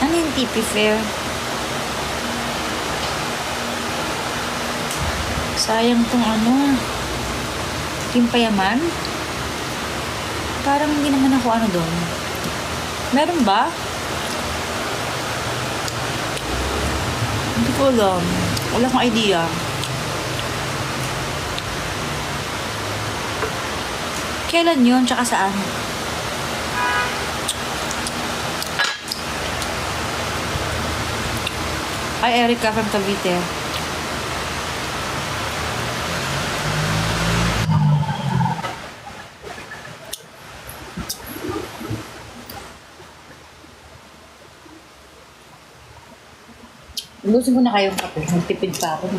Ano yung TP Fair? Sayang tong ano. Team Payaman? Parang hindi naman ako ano doon. Meron ba? Hindi ko alam. Wala akong idea. Kailan yun? Tsaka saan? Hi, Erica from Cavite. Ubusin ko na kayong kape. Nagtipid pa ako.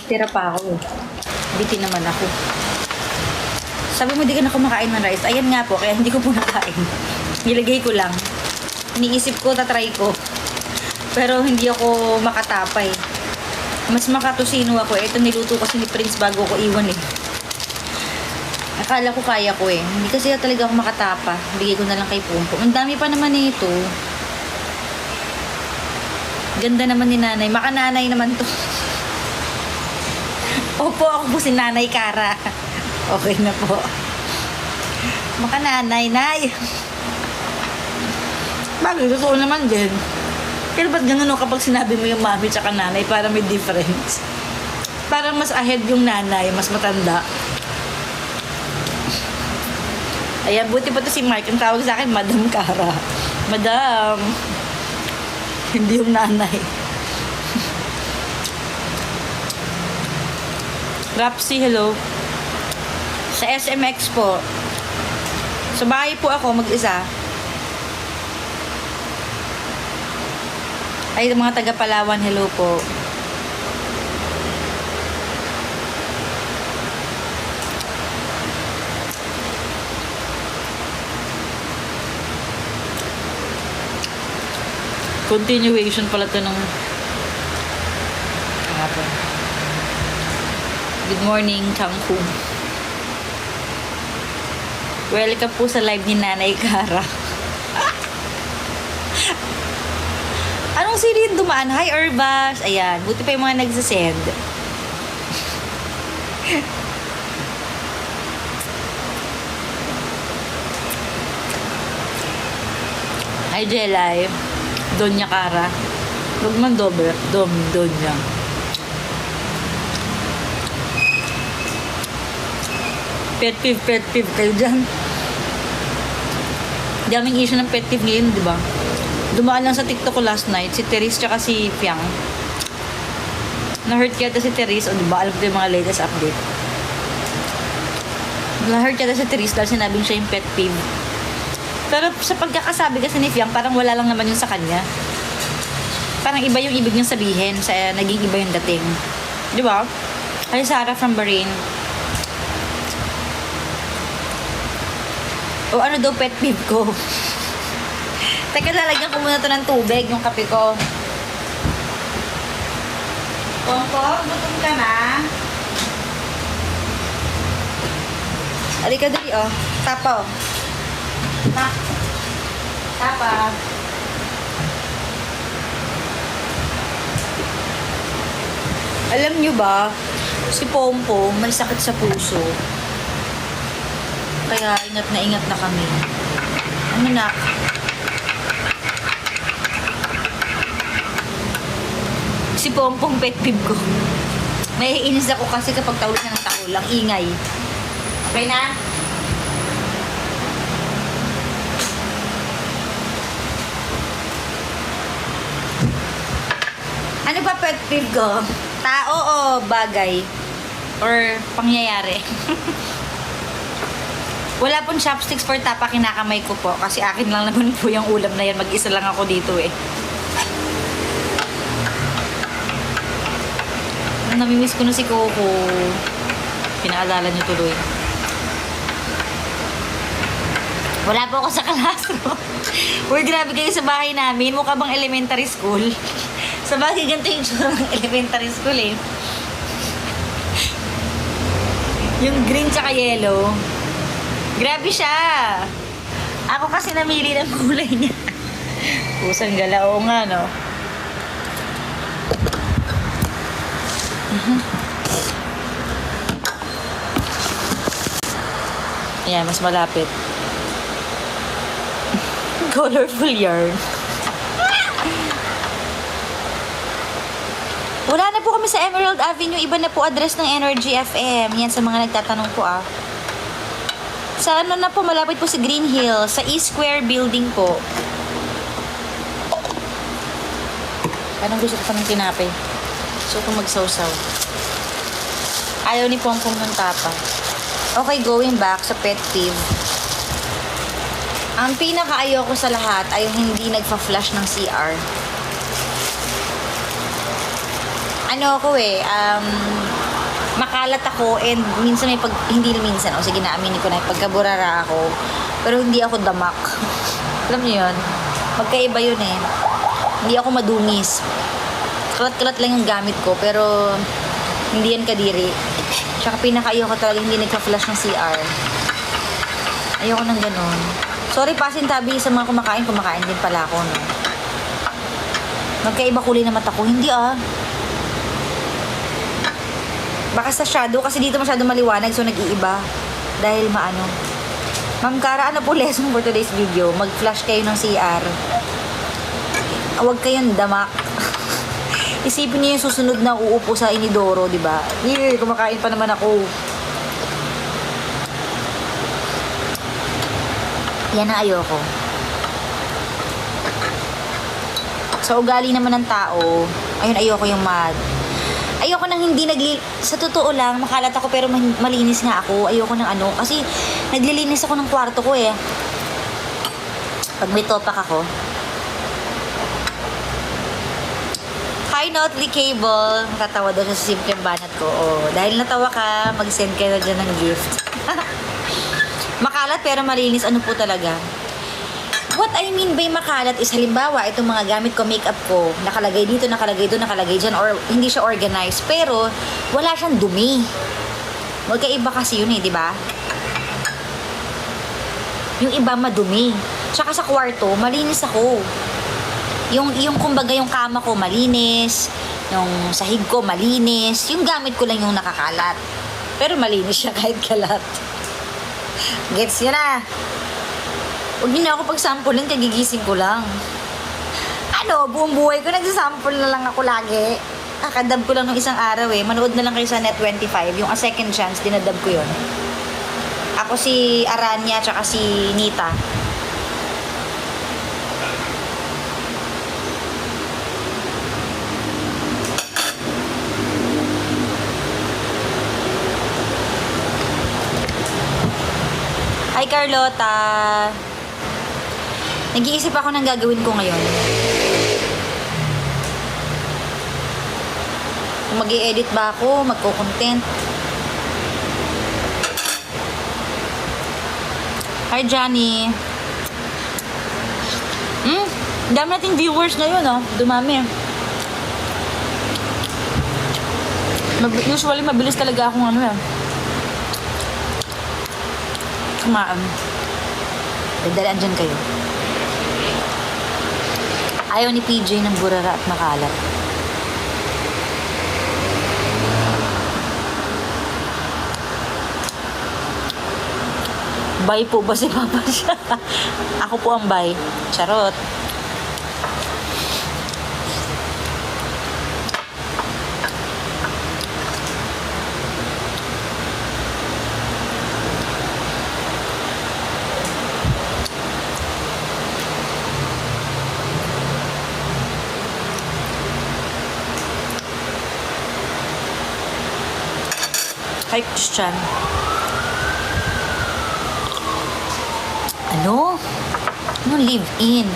Tira pa ako. Bitin naman ako. Sabi mo di ka na kumakain ng rice. Ayan nga po, kaya hindi ko po nakain. Nilagay ko lang. Iniisip ko, tatry ko. Pero hindi ako makatapay. Mas makatusino ako. Ito niluto kasi ni Prince bago ko iwan eh. Akala ko kaya ko eh. Hindi kasi talaga ako makatapa. Bigay ko na lang kay Pumpo. Ang dami pa naman nito. Ganda naman ni nanay. Makananay naman to. Opo, ako po si Nanay Kara. Okay na po. Makananay, nay. Bagay, totoo naman din. Pero ba't ganun kapag sinabi mo yung mami tsaka nanay para may difference? Parang mas ahead yung nanay, mas matanda. Ayan, buti pa to si Mike. Ang tawag sa akin, Madam Kara. Madam. Hindi yung nanay. Rapsi, hello. Sa SMX po. Sa bahay po ako, mag-isa. Ay, mga taga Palawan, hello po. Continuation pala to ng kahapon. Good morning, Kangkong. Welcome po sa live ni Nanay Kara. Anong siri yung dumaan? Hi, Urbas. Ayan, buti pa yung mga nagsasend. Hi, Jelay. Donya Kara. Huwag man doble. Donya. Pet peeve kayo dyan. Daming issue ng pet peeve ngayon, di ba? Dumaan lang sa TikTok ko last night, si Therese tsaka si Fiang. Na-hurt yata si Therese, o di ba? Alam ko yung mga latest update. Na-hurt yata si Therese dahil sinabing siya yung pet peeve. Pero sa pagkakasabi kasi ni Fiang, parang wala lang naman yun sa kanya. Parang iba yung ibig niyang sabihin, sa naging iba yung dating. Di ba? Hi, Sarah from Bahrain. O ano daw pet peeve ko? Teka, lalagyan ko muna to ng tubig, yung kape ko. Pompo, gutom ka na? Alika dali, oh. Tapa, oh. Tapa. Alam nyo ba, si Pompo may sakit sa puso. Kaya ingat na kami. Ano na? Si Pompong pet peeve ko. May inis ako kasi kapag tawag na ng takol, ang ingay. Okay na? Ano ba pet peeve ko? Tao o bagay? Or pangyayari? Wala pong chopsticks for tapa, kinakamay ko po. Kasi akin lang naman po yung ulam na yan. Mag-isa lang ako dito eh. Namimiss ko na si Coco. Pinaalala niyo tuloy. Wala po ako sa classroom. Uy, grabe kayo sa bahay namin. Mukha bang elementary school? Sa bagay, ganito yung tsura ng elementary school eh. Yung green tsaka yellow. Grabe siya. Ako kasi namili ng kulay niya. Pusang gala. Oo nga, no? Ayan, mas malapit. Colorful yarn. Wala na po kami sa Emerald Avenue. Iba na po address ng Energy FM. Yan sa mga nagtatanong po ah. Sa ano na po, malapit po si Green Hill. Sa E-Square building po. Anong gusto ko pa ng tinapay? So, kung magsawsaw. Ayaw ni Pongpong ng tapa. Okay, going back sa pet peeve. Ang pinaka-ayoko sa lahat ay yung hindi nagfa-flush ng CR. Ano ako makalat ako and minsan may hindi na minsan, sige na aminin ko na, pagkaburara ako, pero hindi ako damak. Alam niyo yun? Magkaiba yun eh. Hindi ako madungis. Kalat-kalat lang yung gamit ko, pero hindi yan kadiri. Tsaka pinaka-ayoko talaga hindi nagka-flush ng CR. Ayoko ng ganun. Sorry, pasintabi sa mga kumakain din pala ako, no? Magkaiba kulay na mata ko. Hindi ah. Baka sa shadow, kasi dito masyado maliwanag, so nag-iiba. Dahil maano. Ma'am Cara, ano po lesson for today's video? Mag-flash kayo ng CR. Huwag kayong damak. Isipin niyo yung susunod na uupo sa inidoro, di ba? Kumakain pa naman ako. Yan ang ayoko. Sa ugali naman ng tao, ayun, ayoko yung ayoko nang hindi sa totoo lang, makalat ako pero malinis nga ako. Ayoko nang ano, kasi naglilinis ako ng kwarto ko eh. Pag may topak ako. Hi, Notly Cable. Natatawa daw siya sa simpleng banat ko. Oh, dahil natawa ka, mag-send ka na dyan ng gift. Makalat pero malinis, ano po talaga? What I mean by makalat is halimbawa, itong mga gamit ko, makeup ko, nakalagay dito, nakalagay doon, nakalagay dyan, or hindi siya organized, pero wala siyang dumi. Magkaiba kasi yun eh, di ba? Yung iba madumi. Tsaka sa kwarto, malinis ako. Yung kumbaga yung kama ko malinis, yung sahig ko malinis, yung gamit ko lang yung nakakalat. Pero malinis siya kahit kalat. Gets yun na. Huwag niyo na ako pag-samplein, kagigising ko lang. Ano, buong buhay ko nagsasample na lang ako lagi. Kadab ko lang nung isang araw eh. Manood na lang kayo sa Net25. Yung A Second Chance, dinadab ko yun. Ako si Aranya, tsaka si Nita. Hi Carlota! Nag-iisip ako ng gagawin ko ngayon. Kung mag-i-edit ba ako, magko-content. Hi Johnny! Dami nating viewers ngayon, oh. Dumami. Usually, mabilis talaga akong kumaan. Dadalaan dyan kayo. Ayaw ni PJ ng burara at makalat. Bye po ba si Papa siya? Ako po ang bye. Charot. Hi, Christian. Ano? Ano live-in?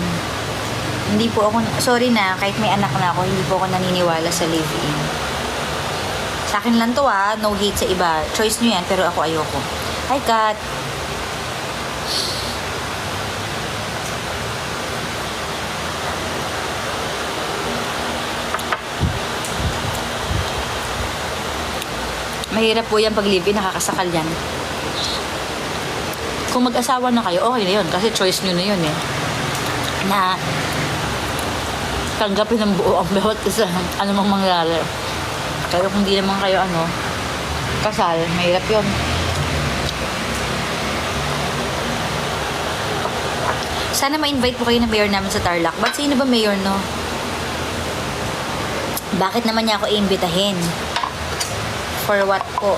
Hindi po ako, sorry na, kahit may anak na ako, hindi po ako naniniwala sa live-in. Sa akin lang to no hate sa iba. Choice nyo yan, pero ako ayoko. Hi, Kat. Mahirap po yan pag live-in, nakakasakal yan. Kung mag-asawa na kayo, okay na yun. Kasi choice nyo na yun eh. Na tanggapin ng buo ang bawat isa, ano mang mangyari. Pero kung di naman kayo, kasal, mahirap yun. Sana ma-invite po kayo ng mayor namin sa Tarlac. Ba't sino ba mayor, no? Bakit naman niya ako iimbitahin? For what po?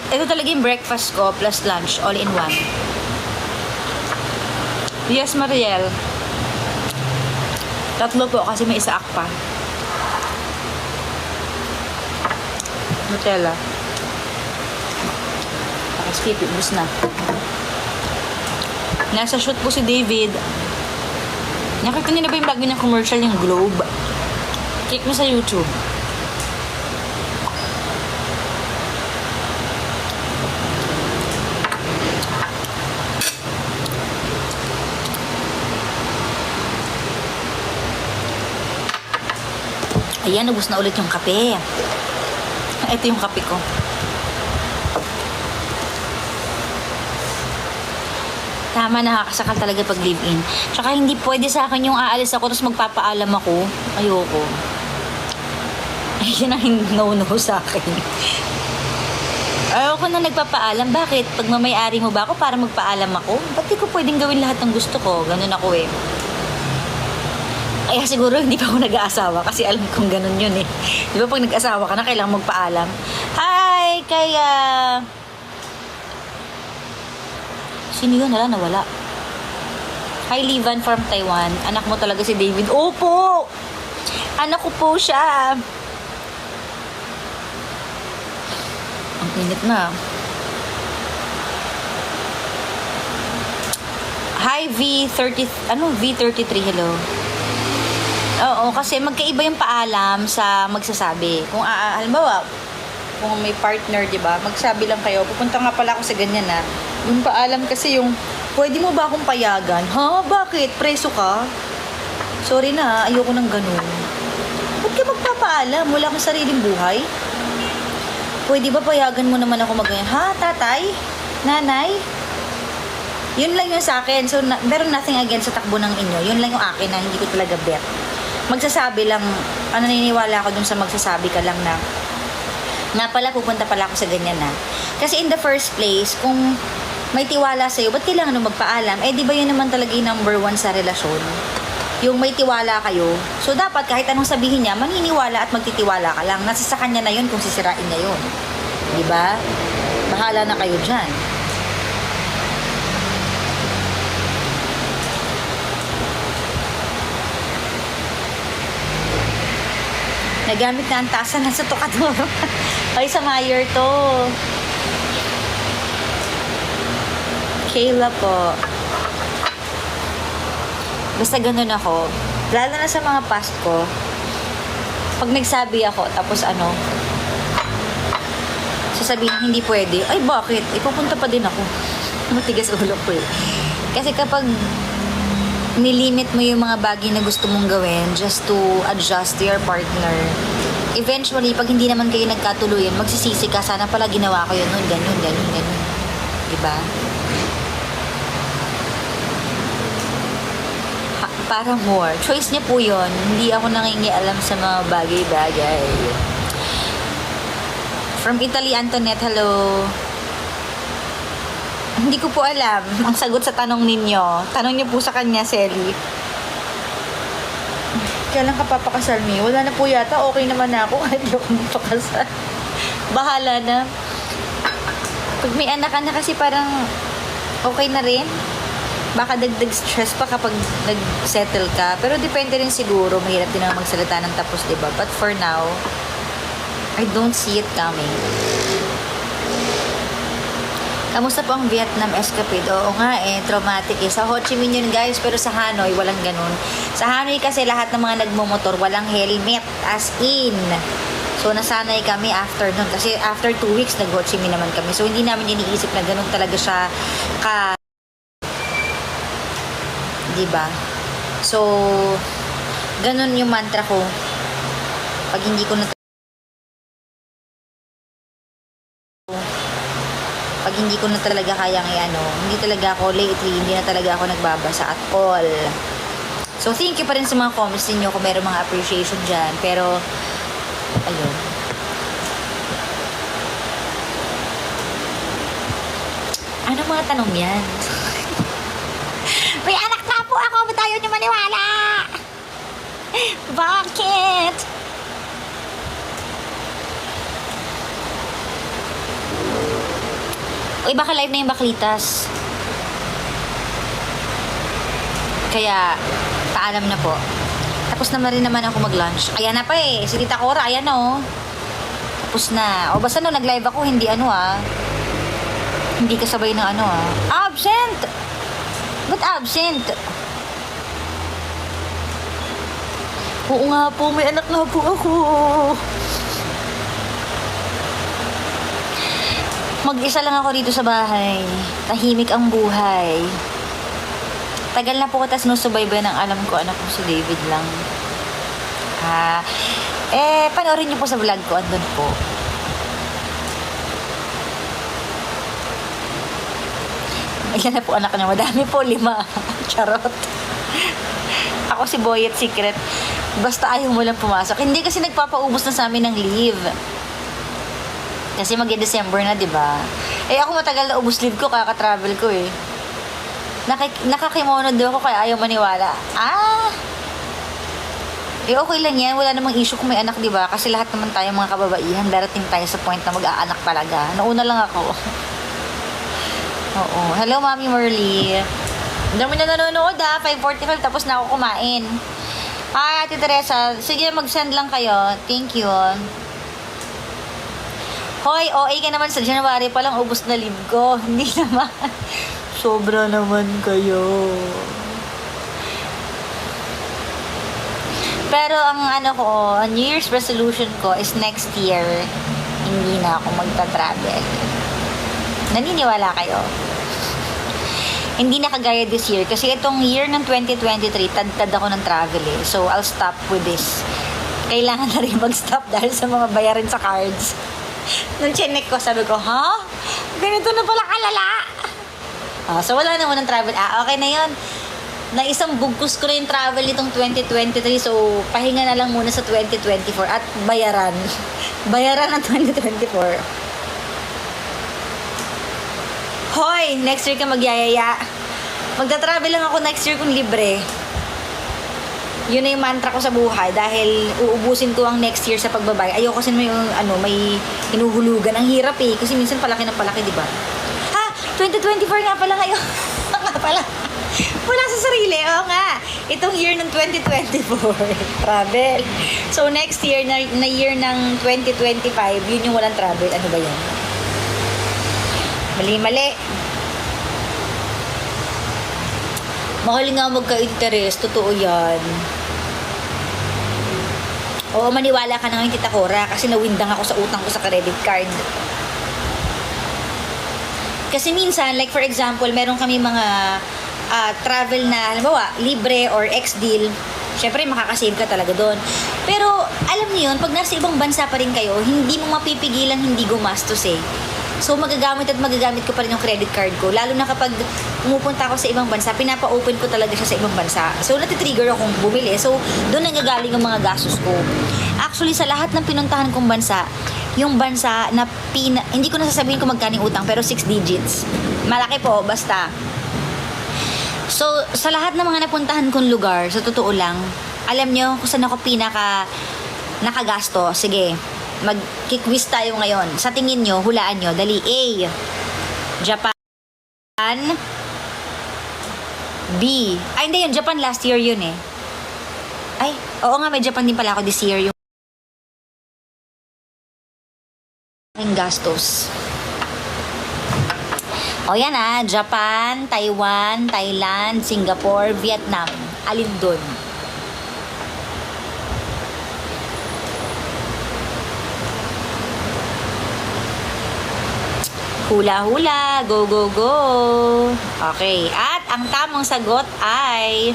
Ito talaga yung breakfast ko plus lunch, all in one. Yes, Mariel. 3 po kasi may isa pa. Nutella. Skip it, bus na. Nasa shoot po si David. Nakita niyo na ba yung bago niyang commercial, yung Globe? Click mo sa YouTube. Ayan, nabus na ulit yung kape. Ito yung kape ko. Tama, nakakasakal talaga pag live-in. Tsaka hindi pwede sa akin yung aalis ako tapos magpapaalam ako. Ayoko. Ayun ang no-no sa akin. Ayoko na nagpapaalam. Bakit? Pag mamayari mo ba ako para magpaalam ako? Ba't di ko pwedeng gawin lahat ng gusto ko? Ganun ako eh. Kaya siguro hindi pa ako nag-aasawa kasi alam kong ganun yun eh. Di ba pag nag-asawa ka na, kailangan magpaalam. Hi! Kaya... Sino yun? Nawala. Hi, Livan from Taiwan. Anak mo talaga si David. Opo! Anak ko po siya. Ang init na. Hi, V33. Hello. Oo, kasi magkaiba yung paalam sa magsasabi. Kung halimbawa, kung may partner, di ba? Magsabi lang kayo, pupunta nga pala ako sa ganyan na. Yung paalam kasi yung, pwede mo ba akong payagan? Ha? Bakit? Preso ka? Sorry na, ayoko ng ganun. Ba't ka magpapaalam? Wala kang sariling buhay? Pwede ba payagan mo naman ako mag-ganyan? Ha? Tatay? Nanay? Yun lang yung sa akin. So, meron nothing against sa takbo ng inyo. Yun lang yung akin na hindi ko talaga bet. Magsasabi lang, naniniwala ako dun sa magsasabi ka lang na pala, pupunta pala ako sa ganyan na. Kasi in the first place, kung may tiwala sa'yo, ba't kailangan nung magpaalam? Eh, di ba yun naman talaga yung number 1 sa relasyon? Yung may tiwala kayo. So, dapat kahit anong sabihin niya, maniniwala at magtitiwala ka lang. Nasa sa kanya na yun kung sisirain niya yun. Di ba? Bahala na kayo dyan. Nagamit na ang tasa na sa Tocadoro. Ay, sa Mayer to. Kayla po. Basta ganun ako. Lalo na sa mga past ko. Pag nagsabi ako, tapos sasabihin hindi pwede. Ay, bakit? Ipupunta pa din ako. Matigas ulo ko eh. Kasi kapag nilimit mo yung mga bagay na gusto mong gawin just to adjust to your partner, eventually, pag hindi naman kayo nagkatuluyan, magsisisi ka, sana pala ginawa ko yun, ganyan. Diba? Para more. Choice niya po yun. Hindi ako nangingialam sa mga bagay-bagay. From Italy, Antoinette, hello. Hindi ko po alam ang sagot sa tanong ninyo. Tanong niyo po sa kanya, Selly. Kailan ka papakasal, Mi? Wala na po yata. Okay naman na ako kahit di ako magpakasal. Bahala na. Pag may anak ka na kasi parang okay na rin. Baka dagdag stress pa kapag nag-settle ka. Pero depende rin siguro. Mahirap din naman magsalita ng tapos, diba? But for now, I don't see it coming. Kamusta po ang Vietnam escapade? Oo nga traumatic eh. Sa Ho Chi Minh yun guys, pero sa Hanoi walang ganun. Sa Hanoi kasi lahat ng mga nagmumotor walang helmet, as in. So nasanay kami after nun. Kasi after 2 weeks nag Ho Chi Minh naman kami. So hindi namin iniisip na ganun talaga siya diba? So ganun yung mantra ko. Pag hindi ko na hindi ko na talaga kayang hindi talaga ako lately, hindi na talaga ako nagbabasa at all. So, thank you pa rin sa mga comments ninyo kung meron mga appreciation dyan. Pero, ayun. Ano mga tanong yan? May anak na po ako, ba't ayaw niyo maniwala? Bakit? Uy, baka live na yung baklitas. Kaya, paalam na po. Tapos naman rin naman ako mag-lunch. Ayan na pa eh. Si Tita Cora, ayan na oh. Tapos na. O basta no, nag-live ako, hindi hindi kasabay ng absent! Ba't absent? Oo nga po, may anak na po ako. Mag-isa lang ako dito sa bahay. Tahimik ang buhay. Tagal na po ko tas sinusubaybay ng alam ko, anak ko si David lang. Panoorin niyo po sa vlog ko, andun po. Ilan na po anak niya? Madami po, 5. Charot. Ako si Boy at Secret. Basta ayaw mo lang pumasok. Hindi kasi nagpapaubos na sa amin ng leave. Kasi mag-December na, di ba? Ako matagal na ubos leave ko, kaka-travel ko eh. Nakakimono daw ako kaya ayaw maniwala. Okay lang yan. Wala namang issue kung may anak, di ba? Kasi lahat naman tayo mga kababaihan, darating tayo sa point na mag-aanak talaga. Nauna lang ako. Oo. Hello, Mami Merly. Dami na nanonood 5:45 tapos na ako kumain. Hi, Ate Teresa. Sige, mag-send lang kayo. Thank you. Hoy, OA ka naman sa January pa lang ubos na leave ko. Hindi naman. Sobra naman kayo. Pero ang New Year's resolution ko is next year, hindi na ako magta-travel. Naniniwala kayo? Hindi na kagaya this year. Kasi itong year ng 2023, tad-tad ako ng travel eh. So, I'll stop with this. Kailangan na rin mag-stop dahil sa mga bayarin sa cards. Nung chinek ko, sabi ko, ganito na pala kalala. So, wala naman ng travel. Okay na yon. Na isang bugkus ko na yung travel nitong 2023. So, pahinga na lang muna sa 2024 at bayaran. Bayaran ng 2024. Hoy, next year ka magyayaya. Magta-travel lang ako next year kung libre. Yun na yung mantra ko sa buhay dahil uubusin ko ang next year sa pagbabay. Ayoko kasi may hinuhulugan. Ang hirap eh. Kasi minsan palaki ng palaki, di ba? 2024 nga pala ngayon. Nga pala. Wala sa sarili. Oo nga. Itong year ng 2024. Travel. So, next year, na year ng 2025, yun yung walang travel. Ano ba yan? Mali-mali. Mahal nga magka-interest. Totoo yan. Oo, maniwala ka na ngayon, Tita Cora, kasi nawindang ako sa utang ko sa credit card. Kasi minsan, like for example, meron kami mga travel na, halimbawa, libre or ex-deal. Siyempre, makakasave ka talaga doon. Pero, alam niyo yun, pag nasa ibang bansa pa rin kayo, hindi mo mapipigilan hindi gumastos eh. So, magagamit ko pa rin yung credit card ko. Lalo na kapag pumupunta ako sa ibang bansa, pinapa-open ko talaga siya sa ibang bansa. So, natitrigger akong bumili. So, doon nanggagaling ang mga gastos ko. Actually, sa lahat ng pinuntahan kong bansa, yung bansa na hindi ko na sasabihin kung magkano yung utang, pero 6 digits. Malaki po, basta. So, sa lahat ng mga napuntahan kong lugar, sa totoo lang, alam nyo kung saan ako nakagasto. Sige, mag-quiz tayo ngayon. Sa tingin nyo, hulaan nyo. Dali. A. Japan. B. Ay, hindi yun. Japan last year yun eh. Ay, oo nga, may Japan din pala ako this year. Yung gastos. O yan Japan, Taiwan, Thailand, Singapore, Vietnam. Alin dun? Hula-hula. Go, go, go. Okay. At ang tamang sagot ay...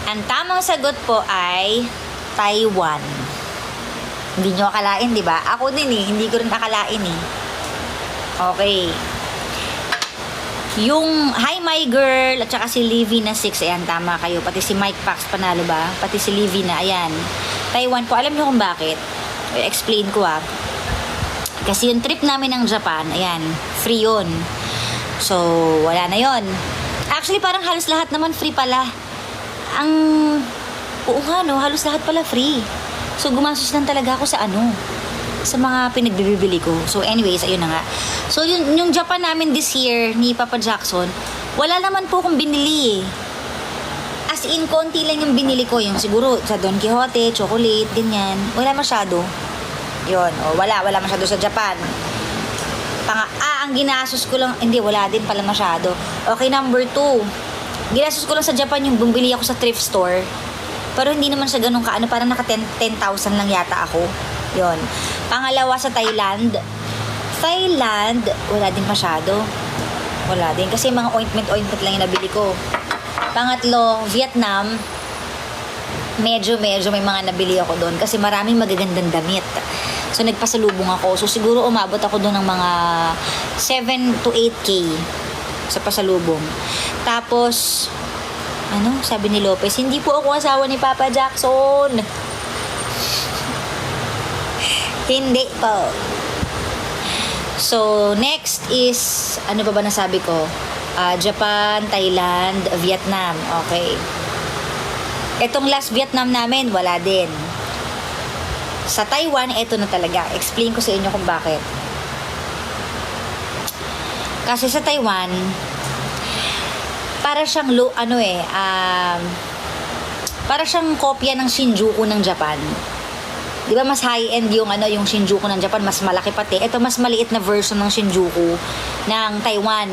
Ang tamang sagot po ay Taiwan. Hindi nyo akalain, di ba? Ako din eh, hindi ko rin akalain eh. Okay. Yung Hi My Girl at saka si Livy na 6, ayan, tama kayo. Pati si Mike Pax, panalo ba? Pati si Livy na, ayan. Taiwan po, alam nyo kung bakit? Explain ko ah. Kasi yung trip namin ng Japan, ayan, free yun. So, wala na yon. Actually, parang halos lahat naman free pala. Oo nga no, halos lahat pala free. So, gumastos lang talaga ako sa sa mga pinagbibili ko. So, anyways, ayun na nga. So, yung Japan namin this year ni Papa Jackson, wala naman po akong binili eh. As in, konti lang yung binili ko. Yung siguro sa Don Quixote, chocolate, ganyan. Wala masyado. Yun, wala masyado sa Japan. Ang ginastos ko lang, hindi, wala din pala masyado. Okay, number 2. Ginastos ko lang sa Japan yung bumili ako sa thrift store. Pero hindi naman siya ganun kaano, parang naka 10,000 lang yata ako. Yun. Pangalawa sa Thailand, wala din masyado. Wala din. Kasi mga ointment lang yung nabili ko. Pangatlo, Vietnam, medyo may mga nabili ako doon. Kasi maraming magagandang damit. So, nagpasalubong ako. So, siguro umabot ako doon ng mga 7 to 8K sa pasalubong. Tapos, sabi ni Lopez, hindi po ako asawa ni Papa Jackson. Hindi po. So, next is, ano ba nasabi ko? Japan, Thailand, Vietnam. Okay. Itong last Vietnam namin, wala din. Sa Taiwan, ito na talaga. Explain ko sa inyo kung bakit. Kasi sa Taiwan, para siyang para siyang kopya ng Shinjuku ng Japan. 'Di ba mas high-end yung yung Shinjuku ng Japan, mas malaki pati. Ito mas maliit na version ng Shinjuku ng Taiwan.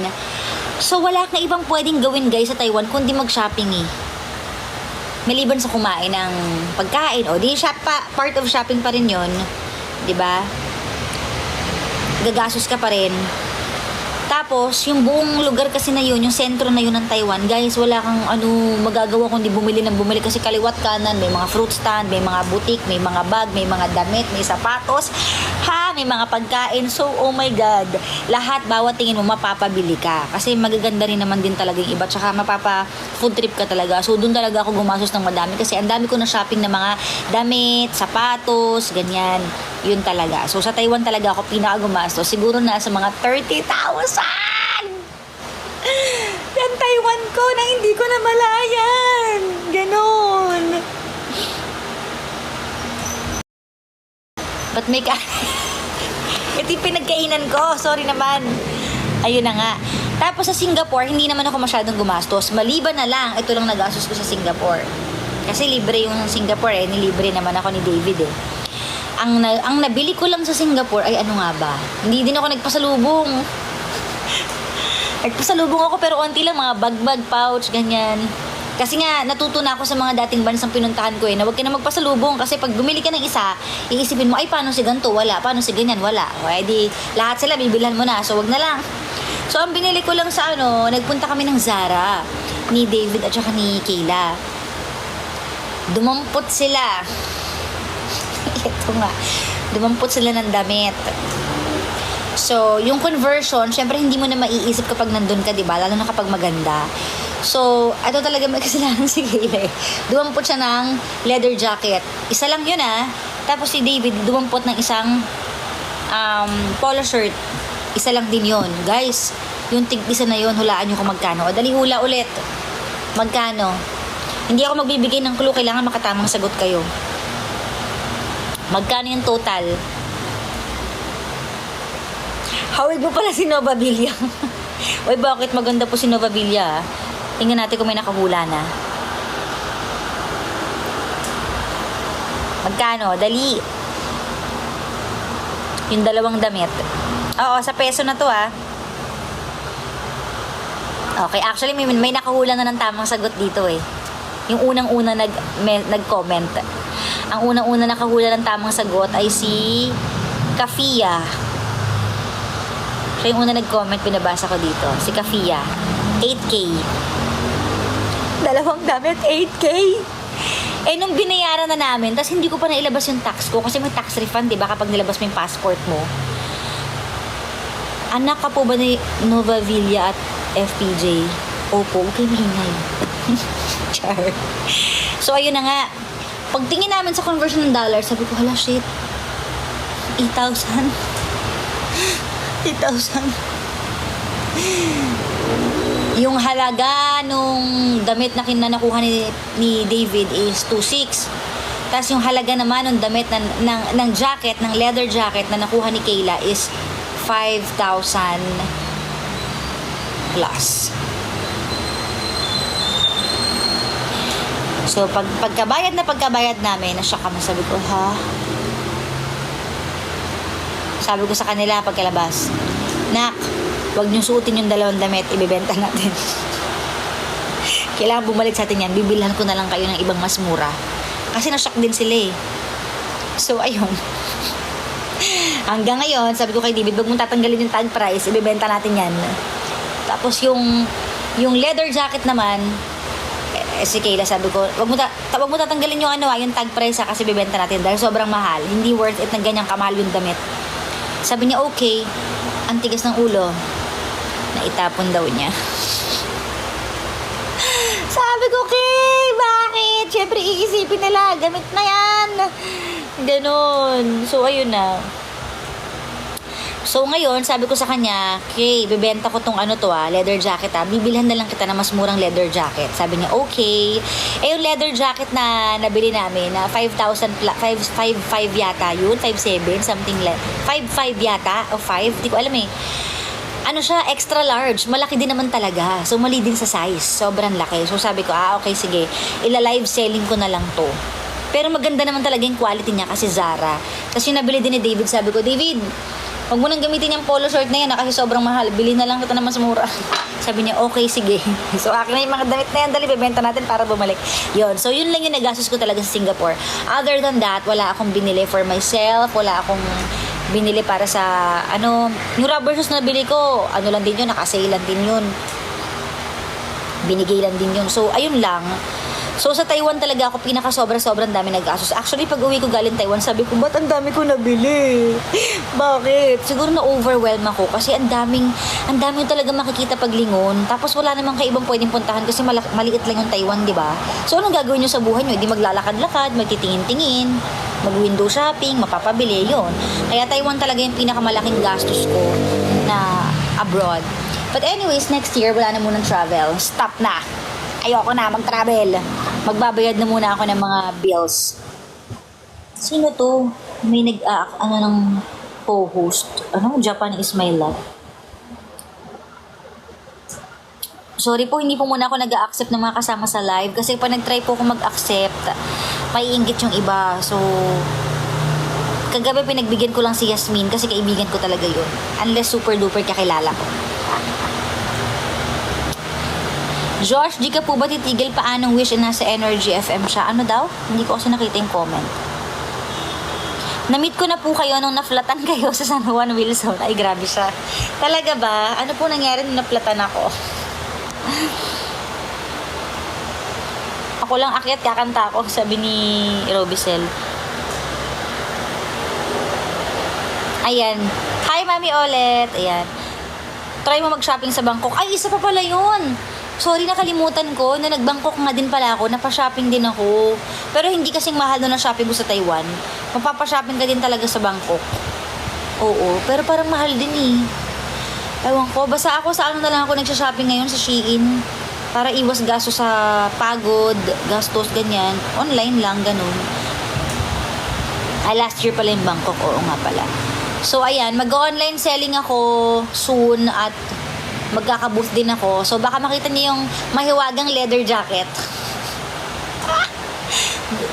So wala kang ibang pwedeng gawin guys sa Taiwan kundi mag-shopping eh. Maliban sa kumain ng pagkain, part of shopping pa rin 'yon, 'di ba? Gagastos ka pa rin. Tapos, yung buong lugar kasi na yun, yung sentro na yun ng Taiwan, guys, wala kang magagawa kundi bumili kasi kaliwat kanan, may mga fruit stand, may mga boutique, may mga bag, may mga damit, may sapatos, may mga pagkain. So, oh my God, lahat, bawat tingin mo, mapapabili ka. Kasi magaganda rin naman din talaga yung iba, tsaka food trip ka talaga. So, doon talaga ako gumasos ng madami kasi ang dami ko na shopping ng mga damit, sapatos, ganyan. Yun talaga. So, sa Taiwan talaga ako pinakagumastos. Siguro na sa mga 30,000! Yan Taiwan ko na hindi ko na malayan. Ganon. Ba't may ito yung pinagkainan ko. Sorry naman. Ayun na nga. Tapos sa Singapore, hindi naman ako masyadong gumastos. Maliban na lang, ito lang nagastos ko sa Singapore. Kasi libre yung Singapore eh. Nilibre naman ako ni David eh. Ang nabili ko lang sa Singapore ay ano nga ba? Hindi din ako nagpasalubong. Nagpasalubong ako pero onti lang, mga bag-bag, pouch, ganyan. Kasi nga, natuto na ako sa mga dating bansang pinuntahan ko eh, na huwag ka na magpasalubong kasi pag bumili ka ng isa, iisipin mo, ay paano si ganito? Wala. Paano si ganyan? Wala. O, edi, lahat sila bibilhan mo na. So, wag na lang. So, ang binili ko lang sa nagpunta kami ng Zara ni David at saka ni Kayla. Dumampot sila. Ito nga. Dumampot sila ng damit. So, yung conversion, syempre hindi mo na maiisip kapag nandun ka, diba? Lalo na kapag maganda. So, ito talaga may kasalanan si Kayla eh. Dumampot siya ng leather jacket. Isa lang yun ah. Tapos si David, dumampot ng isang polo shirt. Isa lang din yun. Guys, yung tig-isa na yun, hulaan nyo kung magkano. O, dali hula ulit. Magkano? Hindi ako magbibigay ng clue. Kailangan makatamang sagot kayo. Magkano yung total? Hawig mo pala si Nova Villa. Uy, bakit maganda po si Nova Villa? Tingnan natin kung may nakahula na. Magkano? Dali. Yung dalawang damit. Oo, sa peso na to ah. Okay, actually may nakahula na ng tamang sagot dito eh. Yung unang-una nag-comment. Ang unang-una nakahula ng tamang sagot ay si Kafia. Siya yung una nag-comment, binabasa ko dito. Si Kafia. 8K. Dalawang damit, 8K. Eh, nung binayaran na namin, tas hindi ko pa nailabas yung tax ko kasi may tax refund, di ba, kapag nilabas mo yung passport mo. Anak ka po ba ni Nova Villa at FPJ? Opo, okay, maingay. Char. So, ayun na nga. Pagtingin namin sa conversion ng dollar, sabi ko, hala, shit. 8,000. 8,000. Yung halaga nung damit na nakuha ni David is 2,600. Tapos yung halaga naman ng damit ng jacket, ng leather jacket na nakuha ni Kayla is 5,000 plus. So, pagkabayad namin, na-shock kami. Sabi ko, ha? Sabi ko sa kanila pagkalabas, Nak, huwag niyong suotin yung dalawang damit, ibebenta natin. Kailangan bumalik sa atin yan, bibilhan ko na lang kayo ng ibang mas mura. Kasi na-shock din sila eh. So, ayun. Hanggang ngayon, sabi ko kay David, huwag mong tatanggalin yung tag price, ibebenta natin yan. Tapos yung leather jacket naman, si Kayla, sabi ko, wag mo tatanggalin yung yung tag price kasi bibenta natin dahil sobrang mahal. Hindi worth it na ganyang kamahal yung damit. Sabi niya, okay. Ang tigas ng ulo. Naitapon daw niya. Sabi ko, okay, bakit? Siyempre, iisipin nila, gamit na yan. Ganon. So, ayun na. So, ngayon, sabi ko sa kanya, okay, bibenta ko tong leather jacket bibilhan na lang kita na mas murang leather jacket. Sabi niya, okay. Eh, yung leather jacket na nabili namin, na 5,000, 5,500 yata yun, 5,700, something like, 5,500 yata, o 5, di ko alam eh. Ano siya, extra large, malaki din naman talaga. So, mali din sa size, sobrang laki. So, sabi ko, okay, sige, ila-live selling ko na lang to. Pero maganda naman talaga yung quality niya kasi Zara. Tapos yung nabili din ni David, sabi ko, David, huwag mo nang gamitin yung polo short na yan kasi sobrang mahal. Bili na lang kita na mas mura. Sabi niya, okay, sige. So, akin na yung mga damit na yan. Dali, bibenta natin para bumalik. Yun. So, yun lang yung nagastos ko talaga sa Singapore. Other than that, wala akong binili for myself. Wala akong binili para sa, yung rubber shoes na nabili ko, lang din yun, nakasale lang din yun. Binigay lang din yun. So, ayun lang. So, sa Taiwan talaga ako sobrang dami nag-gastos. Actually, pag uwi ko galing Taiwan, sabi ko, ba't ang dami ko nabili? Bakit? Siguro na-overwhelm ako kasi ang daming talaga makikita pag lingon. Tapos wala namang kaibang pwedeng puntahan kasi maliit lang yung Taiwan, di ba? So, anong gagawin nyo sa buhay nyo? Di maglalakad-lakad, magtitingin-tingin, mag-window shopping, mapapabili, yun. Kaya Taiwan talaga yung pinakamalaking gastos ko na abroad. But anyways, next year, wala na munang travel. Stop na! Ayoko na mag-travel. Magbabayad na muna ako ng mga bills. Sino to? May ng co-host. Japan is my love. Sorry po, hindi po muna ako nag-a-accept ng mga kasama sa live. Kasi pag nag-try po ako mag-accept, maiinggit yung iba. So, kagabi pinagbigyan ko lang si Yasmin kasi kaibigan ko talaga yun. Unless super duper kakilala ko. Josh, di ka po ba titigil paanong wish na nasa Energy FM siya? Ano daw? Hindi ko kasi nakita yung comment. Na-meet ko na po kayo nung naflatan kayo sa San Juan Wilson. Ay, grabe siya. Talaga ba? Ano po nangyari nung naflatan ako? Ako lang akyat, kakanta ako, sabi ni Robicel. Ayan. Hi, Mami Olet. Ayan. Try mo mag-shopping sa Bangkok. Ay, isa pa pala yun. Sorry, nakalimutan ko na nag-Bangkok nga din pala ako, napashopping din ako. Pero hindi kasing mahal na shopping ko sa Taiwan. Mapapashopping ka din talaga sa Bangkok. Oo, pero parang mahal din eh. Ewan ko, basta ako sa na lang ako nagsha-shopping ngayon sa Shein. Para iwas gastos sa pagod, gastos, ganyan. Online lang, ganun. Ay, last year pala yung Bangkok, oo nga pala. So, ayan, mag-online selling ako soon at magkaka-booth din ako. So, baka makita niyo yung mahiwagang leather jacket.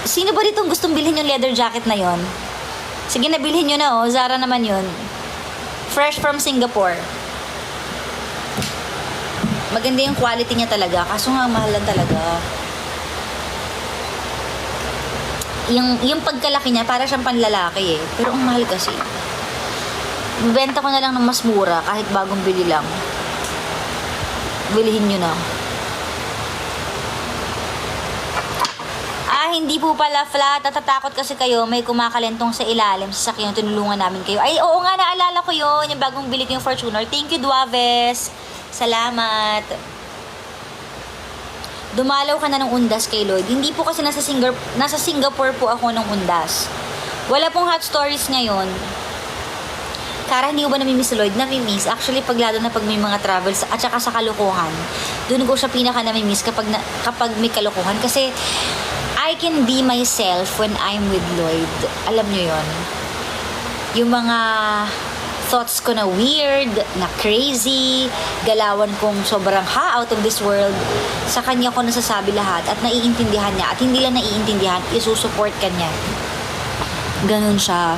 Sino ba dito gustong bilhin yung leather jacket na yon? Sige, nabilhin nyo na, Zara naman yun. Fresh from Singapore. Maganda yung quality niya talaga. Kaso nga, mahal lang talaga. Yung pagkalaki niya, para siyang panlalaki eh. Pero ang mahal kasi. Bibenta ko na lang ng mas mura kahit bagong bili lang. Bilihin nyo na. Hindi po pala flat. Natatakot kasi kayo. May kumakalentong sa ilalim. Sa sakyan, tinulungan namin kayo. Ay, oo nga, naalala ko yun. Yung bagong bili ko yung Fortuner. Thank you, Duaves. Salamat. Dumalaw ka na ng undas kay Lloyd. Hindi po kasi nasa Singapore po ako ng undas. Wala pong hot stories ngayon. Kara, hindi ko ba namimiss si Lloyd? Namimiss. Actually, lalo na pag may mga travels at saka sa kalokohan, doon ko siya pinaka namimiss kapag may kalokohan. Kasi, I can be myself when I'm with Lloyd. Alam nyo yon. Yung mga thoughts ko na weird, na crazy, galawan kong sobrang out of this world, sa kanya ko nasasabi lahat at naiintindihan niya. At hindi lang naiintindihan, isusupport ka niya. Ganun siya.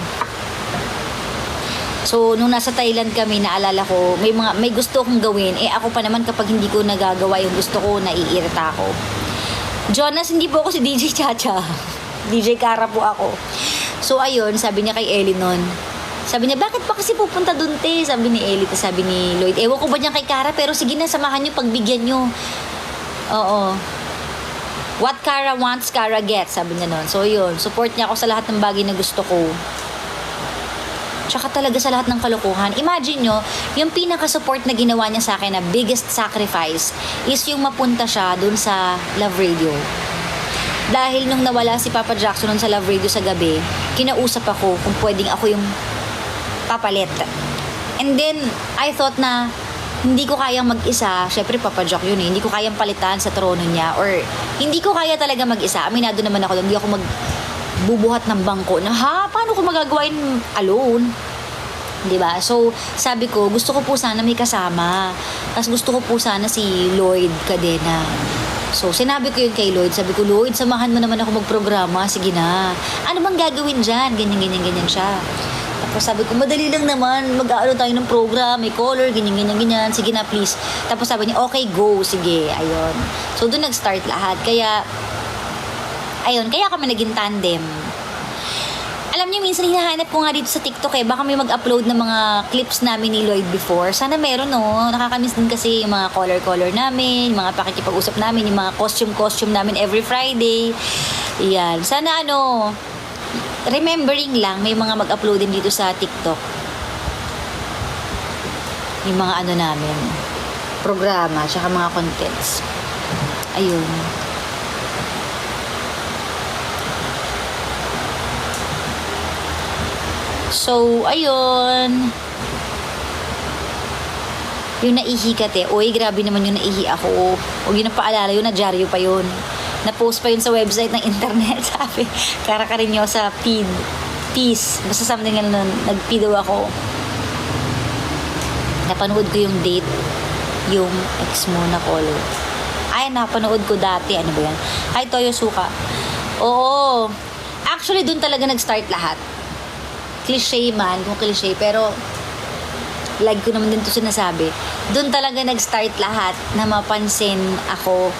So, nung nasa Thailand kami, naalala ko, may gusto akong gawin. Ako pa naman kapag hindi ko nagagawa yung gusto ko, naiirita ako. Jonas, hindi po ako si DJ Chacha. DJ Kara po ako. So, ayun, sabi niya kay Ellie nun. Sabi niya, bakit pa kasi pupunta dun, te? Sabi ni Ellie, sabi ni Lloyd. Ewan ko ba niya kay Kara, pero sige na, samahan niyo, pagbigyan niyo. Oo. What Kara wants, Kara gets, sabi niya nun. So, yun, support niya ako sa lahat ng bagay na gusto ko. Tsaka talaga sa lahat ng kalokohan. Imagine nyo, yung pinaka-support na ginawa niya sa akin na biggest sacrifice is yung mapunta siya dun sa Love Radio. Dahil nung nawala si Papa Jackson nun sa Love Radio sa gabi, kinausap ako kung pwedeng ako yung papalit. And then, I thought na hindi ko kayang mag-isa. Syempre, Papa Jack yun eh. Hindi ko kayang palitan sa trono niya. Or, hindi ko kaya talaga mag-isa. Aminado naman ako, hindi ako bubuhat ng bangko na paano ko magagawa yun alone, diba? So sabi ko, gusto ko po sana may kasama, tapos gusto ko po sana si Lloyd Cadena. So sinabi ko yun kay Lloyd, sabi ko, Lloyd, samahan mo naman ako magprograma, sige na, ano bang gagawin dyan, ganyan siya. Tapos sabi ko, madali lang naman, mag-aano tayo ng program, may color, ganyan, sige na please. Tapos sabi niya, okay, go, sige, ayun. So doon nag-start lahat, kaya kami naging tandem. Alam niyo, minsan hinahanap ko nga dito sa TikTok baka may mag-upload ng mga clips namin ni Lloyd before. Sana meron, no? Nakakamiss din kasi yung mga color namin, yung mga pakikipag-usap namin, yung mga costume namin every Friday. Yan. Sana remembering lang, may mga mag-upload din dito sa TikTok. Yung mga namin, programa, tsaka mga contents. Ayun. So, ayun. Yung naihi ka, te. Uy, grabe naman yung naihi ako. Huwag yun ang paalala yun, na-dyaryo pa yun. Na-post pa yun sa website ng internet. Sabi, kara ka rin nyo sa feed. Peace. Basta something nga nun, nag-feed ako. Napanood ko yung date. Yung ex mo na color. Ay, napanood ko dati. Ano ba yan? Hi, Toyo Suka. Oo. Actually, dun talaga nag-start lahat. Cliché man, kung cliché, pero like ko naman din to sinasabi, doon talaga nag-start lahat na mapansin ako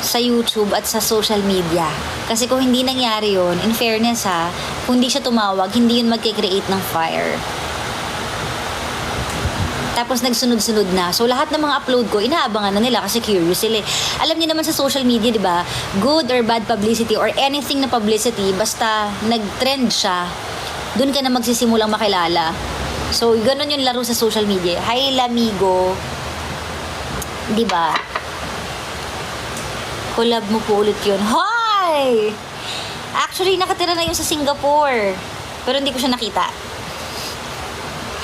sa YouTube at sa social media. Kasi kung hindi nangyari yun, in fairness kung hindi siya tumawag, hindi yun magkikreate ng fire. Tapos nagsunod-sunod na. So lahat ng mga upload ko, inaabangan na nila kasi curious sila. Alam niyo naman sa social media, 'di ba? Good or bad publicity or anything na publicity, basta nag-trend siya, doon ka na magsisimulang makilala. So ganun yung laro sa social media. Hi, Lamigo. 'Di ba? Collab mo po ulit 'yun. Hi! Actually, nakatira na yun sa Singapore. Pero hindi ko siya nakita.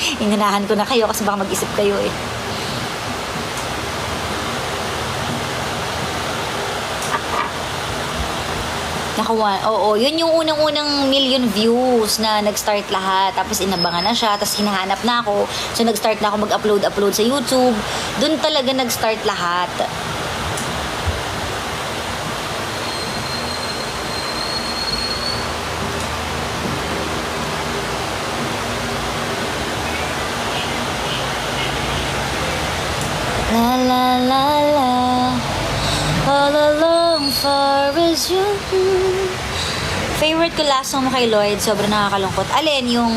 Inanahan ko na kayo kasi baka mag-isip kayo eh. Oo, yun yung unang-unang million views na nag-start lahat. Tapos inabangan na siya, tapos hinahanap na ako. So nag-start na ako mag-upload sa YouTube. Doon talaga nag-start lahat. La la la la, all along far as you. Favorite ko last song mo kay Lloyd, sobrang nakakalungkot. Alin yung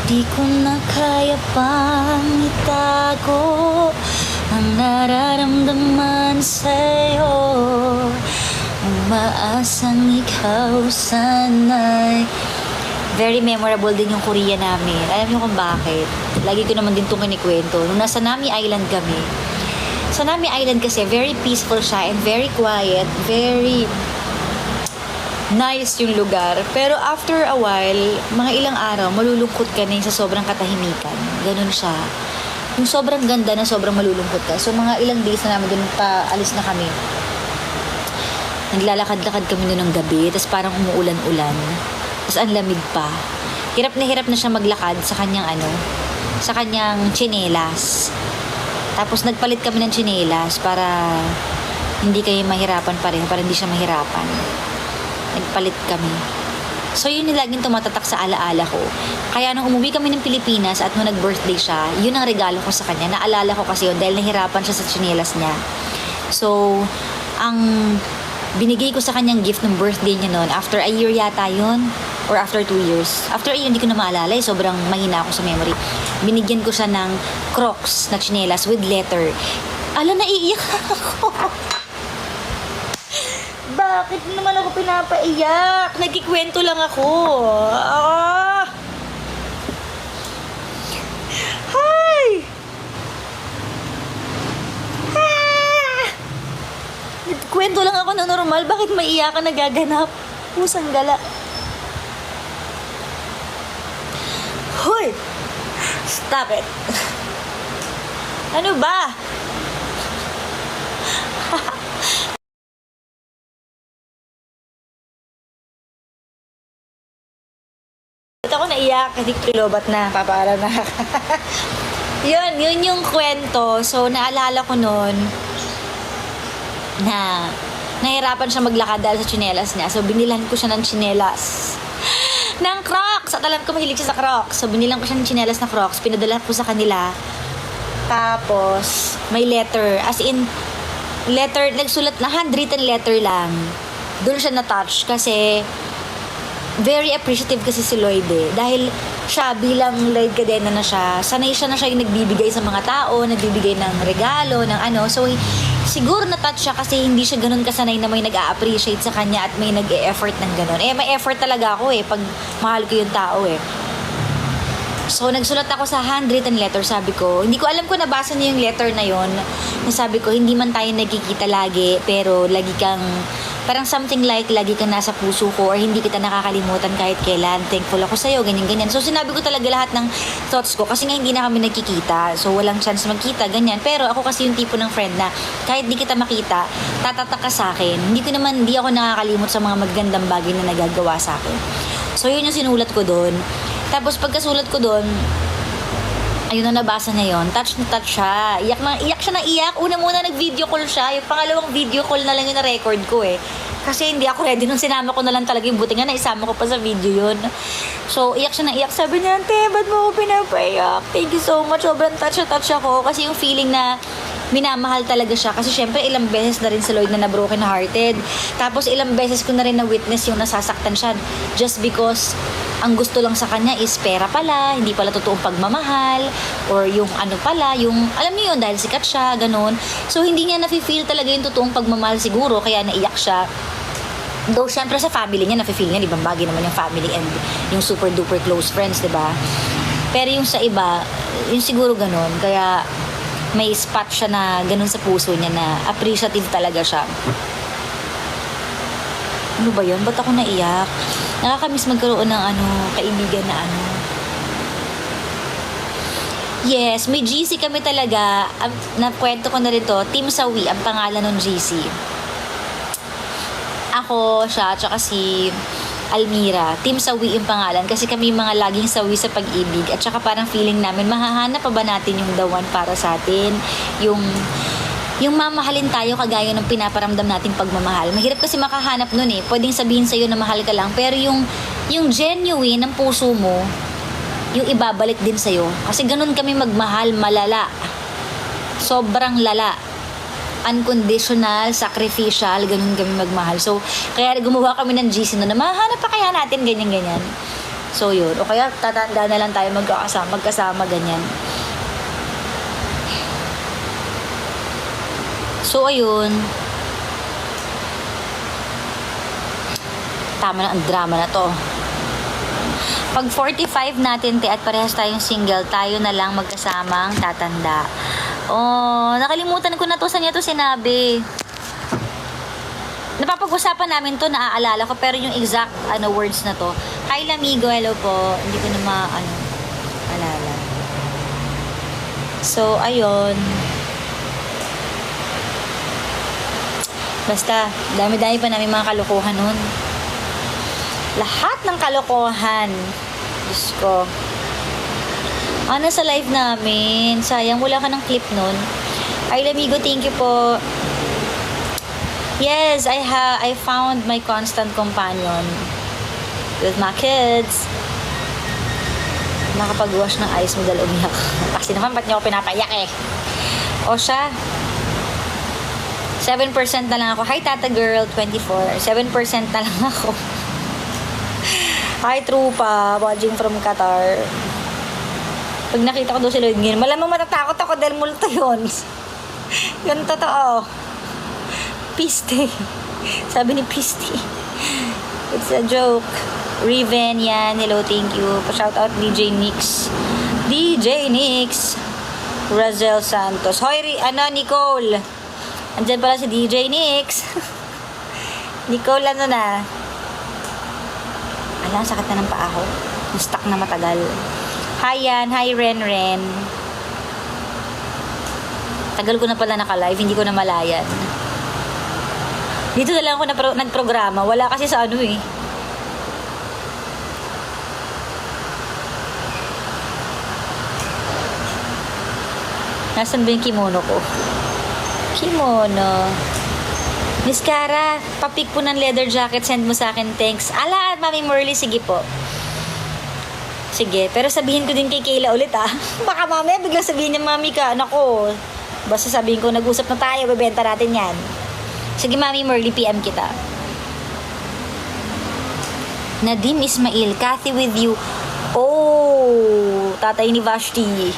di ko na kaya pang itago ang nararamdaman sa'yo. Umaasang ikaw sana'y. Very memorable din yung Korea namin. Alam niyo kung bakit? Lagi ko naman din itong kinikwento. Nung nasa Nami Island kami, sa Nami Island kasi, very peaceful siya and very quiet, very nice yung lugar. Pero after a while, mga ilang araw, malulungkot ka na yung sa sobrang katahimikan. Ganun siya. Yung sobrang ganda na sobrang malulungkot ka. So, mga ilang days na namin dun paalis na kami. Naglalakad-lakad kami dun ng gabi, tapos parang umuulan-ulan. Tapos ang lamig pa. Hirap na siya maglakad sa kanyang sa kanyang tsinelas. Tapos nagpalit kami ng tsinelas para hindi kayo mahirapan pareho, para hindi siya mahirapan. Nagpalit kami. So yun yung laging tumatatak sa alaala ko. Kaya nung umuwi kami ng Pilipinas at nung nag-birthday siya, yun ang regalo ko sa kanya. Naalala ko kasi yun dahil nahirapan siya sa tsinelas niya. So, ang binigay ko sa kanyang gift ng birthday niya noon, after a year yata yun, or after 2 years. After a year, hindi ko na maalala, sobrang mahina ako sa memory. Binigyan ko siya ng Crocs na tsinelas with letter. Ala, naiiyak ako. Bakit naman ako pinapaiyak? Nagkikwento lang ako. Hi! Nagkwento lang ako na normal. Bakit maiiyakan nagaganap? Pusang gala. Hoy! Stop it! Ano ba? Ito ako naiyak kasi kilobat na. Papaalam na. yun yung kwento. So, naalala ko noon na nahirapan siya maglakad dahil sa tsinelas niya. So, binilan ko siya ng tsinelas. Ng Crocs! At alam ko mahilig siya sa Crocs. So, binilang ko siya ng tsinelas na Crocs. Pinadala ko sa kanila. Tapos, may letter. As in, letter, nagsulat na handwritten letter lang. Doon siya na-touch kasi very appreciative kasi si Lloyd Dahil siya bilang Lloyd Cadena na siya, sanay siya na siya yung nagbibigay sa mga tao, nagbibigay ng regalo, ng So, siguro na-touch siya kasi hindi siya ganun kasanay na may nag-a-appreciate sa kanya at may nag-e-effort ng ganun. May effort talaga ako pag mahal ko yung tao So, nagsulat ako sa handwritten letter, sabi ko, hindi ko alam kung nabasa niyo yung letter na yon. Sabi ko, hindi man tayo nagkikita lagi, pero lagi kang, parang something like, lagi kang nasa puso ko, or hindi kita nakakalimutan kahit kailan, thankful ako sa'yo, ganyan-ganyan. So, sinabi ko talaga lahat ng thoughts ko, kasi nga hindi na kami nagkikita, so walang chance magkita, ganyan. Pero ako kasi yung tipo ng friend na, kahit di kita makita, tatatak ka sa akin. Hindi ako nakakalimot sa mga magandang bagay na nagagawa sa akin. So, yun yung sinulat ko doon. Tapos pagkasulat ko doon, ayun na nabasa niya yon. Touch na touch siya. Iyak siya na iyak. Una muna nag-video call siya. Yung pangalawang video call na lang yung na-record ko Kasi hindi ako ready nung sinama ko na lang talaga yung buti nga naisama ko pa sa video yun. So, iyak siya na iyak. Sabi niya, Ante, ba't mo ako pinapaiyak? Thank you so much. Sobrang touch ako. Kasi yung feeling na minamahal talaga siya. Kasi syempre ilang beses na rin si Lloyd na broken hearted. Tapos ilang beses ko na rin na-witness yung nasasaktan siya just because ang gusto lang sa kanya is pera pala, hindi pala totoong pagmamahal, or yung pala, yung, alam niyo yun, dahil sikat siya, ganun. So, hindi niya nafe-feel talaga yung totoong pagmamahal siguro, kaya naiyak siya. Though, syempre sa family niya, nafe-feel niya, ibang bagay naman yung family and yung super duper close friends, diba? Pero yung sa iba, yung siguro ganun, kaya may spot siya na ganun sa puso niya na appreciative talaga siya. Ano ba yun? Ba't ako naiyak? Nakakamiss magkaroon ng kaibigan na Yes, may GC kami talaga. Nakwento ko na rin to. Team Sawi, ang pangalan ng GC. Ako, siya, at saka si Almira. Team Sawi yung pangalan. Kasi kami mga laging sawi sa pag-ibig. At saka parang feeling namin, mahahanap pa ba natin yung the one para sa atin? Yung mamahalin tayo kagaya ng pinaparamdam nating pagmamahal. Mahirap kasi makahanap nun Pwedeng sabihin sa'yo na mahal ka lang. Pero yung genuine ng puso mo, yung ibabalik din sa'yo. Kasi ganun kami magmahal, malala. Sobrang lala. Unconditional, sacrificial, ganun kami magmahal. So, kaya gumawa kami ng GC na mahahanap pa kaya natin ganyan-ganyan. So, yun. O kaya tatanda na lang tayo magkasama ganyan. So, ayun. Tama na ang drama na to. Pag 45 natin, te, at parehas tayong single, tayo na lang magkasamang tatanda. Oh, nakalimutan ko na to. Saan niya to sinabi? Napapag-usapan namin to, naaalala ko, pero yung exact words na to. Hi, Lamigo, hello po. Hindi ko na alala. So, ayun. Basta, dami-dami pa namin mga kalokohan nun. Lahat ng kalokohan. Diyos ko. Sa live namin. Sayang, wala ka ng clip nun. Ay, Lamigo, thank you po. Yes, I found my constant companion with my kids. Nakapag-wash ng eyes mo dahil umiyak. Kasi naman, ba't niyo ako pinapayak eh? O siya. 7% na lang ako. Hi, Tata Girl, 24. 7% na lang ako. Hi, Trupa, watching from Qatar. Pag nakita ko daw si Lloyd ngayon, malamang matatakot ako dahil multo yun. Yun totoo. Piste. Sabi ni Piste. It's a joke. Riven, yan. Hello, thank you. Pa-shout out DJ Nix. DJ Nix. Razel Santos. Hoy, Nicole. Andyan pala si DJ Nix. Nicole, na? Alam, sakit na ng paa ko. Na-stuck na matagal. Hi, yan. Hi, Ren. Tagal ko na pala naka-live. Hindi ko na malayan. Dito na lang ako nagprograma. Wala kasi sa eh. Nasaan ba yung kimono ko? Kimono. Miss Cara, papik po ng leather jacket. Send mo sa akin. Thanks. Ala, Mami Merly. Sige po. Sige. Pero sabihin ko din kay Kayla ulit Baka mamaya biglang sabihin niya, Mami ka. Nako. Basta sabihin ko, nag-usap na tayo. Bebenta natin yan. Sige, Mami Merly. PM kita. Nadim Ismail. Kathy with you. Oh. Tatay ni Vashti.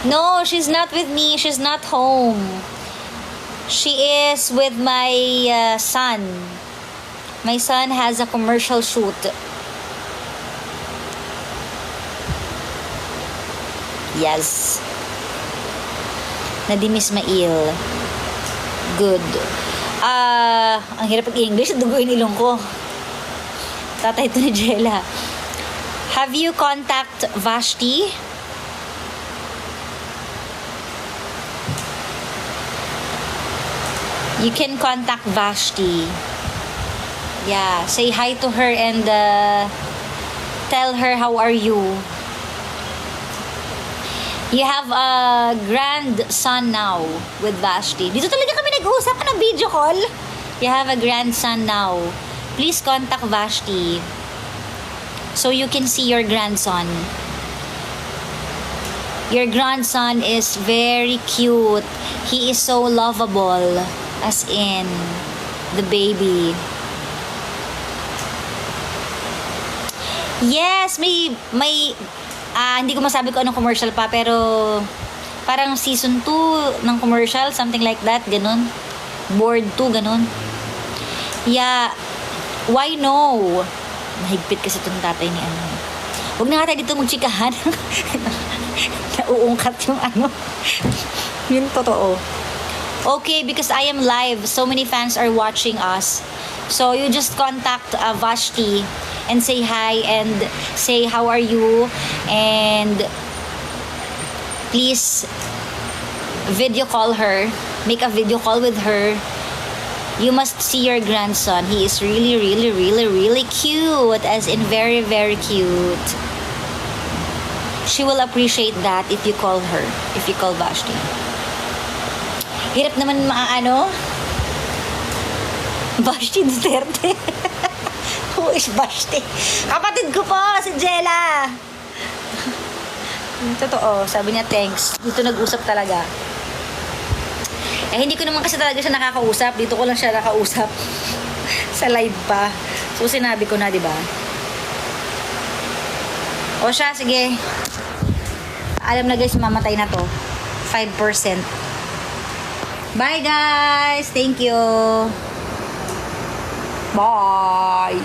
No, she's not with me. She's not home. She is with my son. My son has a commercial shoot. Yes. Nadim Ismail. Good. Ang hirap pag-English. Duguin ilong ko. Tatay ito ni Jella. Have you contact Vashti? You can contact Vashti. Yeah, say hi to her and tell her how are you. You have a grandson now with Vashti. Dito talaga kami nag-uusap ng video call. You have a grandson now. Please contact Vashti so you can see your grandson. Your grandson is very cute. He is so lovable. As in, the baby. Yes, may hindi ko masabi ko anong commercial pa, pero parang season 2 ng commercial, something like that, ganun. Board 2, ganun. Yeah, why no? Mahigpit kasi itong tatay ni Huwag na nga tayo dito magchikahan. Nauungkat yung Yun totoo. Okay, because I am live. So many fans are watching us. So you just contact Vashti and say hi and say how are you. And please video call her. Make a video call with her. You must see your grandson. He is really, really, really, really cute. As in very, very cute. She will appreciate that if you call her. If you call Vashti. Hirap naman Vashti Duterte. Who is Vashti? Kapatid ko po, si Jella. Totoo, sabi niya thanks. Dito nag-usap talaga. Hindi ko naman kasi talaga siya nakakausap. Dito ko lang siya nakausap. Sa live pa. So sinabi ko na, di ba? O siya, sige. Alam na guys, mamatay na to. 5%. Bye guys! Thank you! Bye!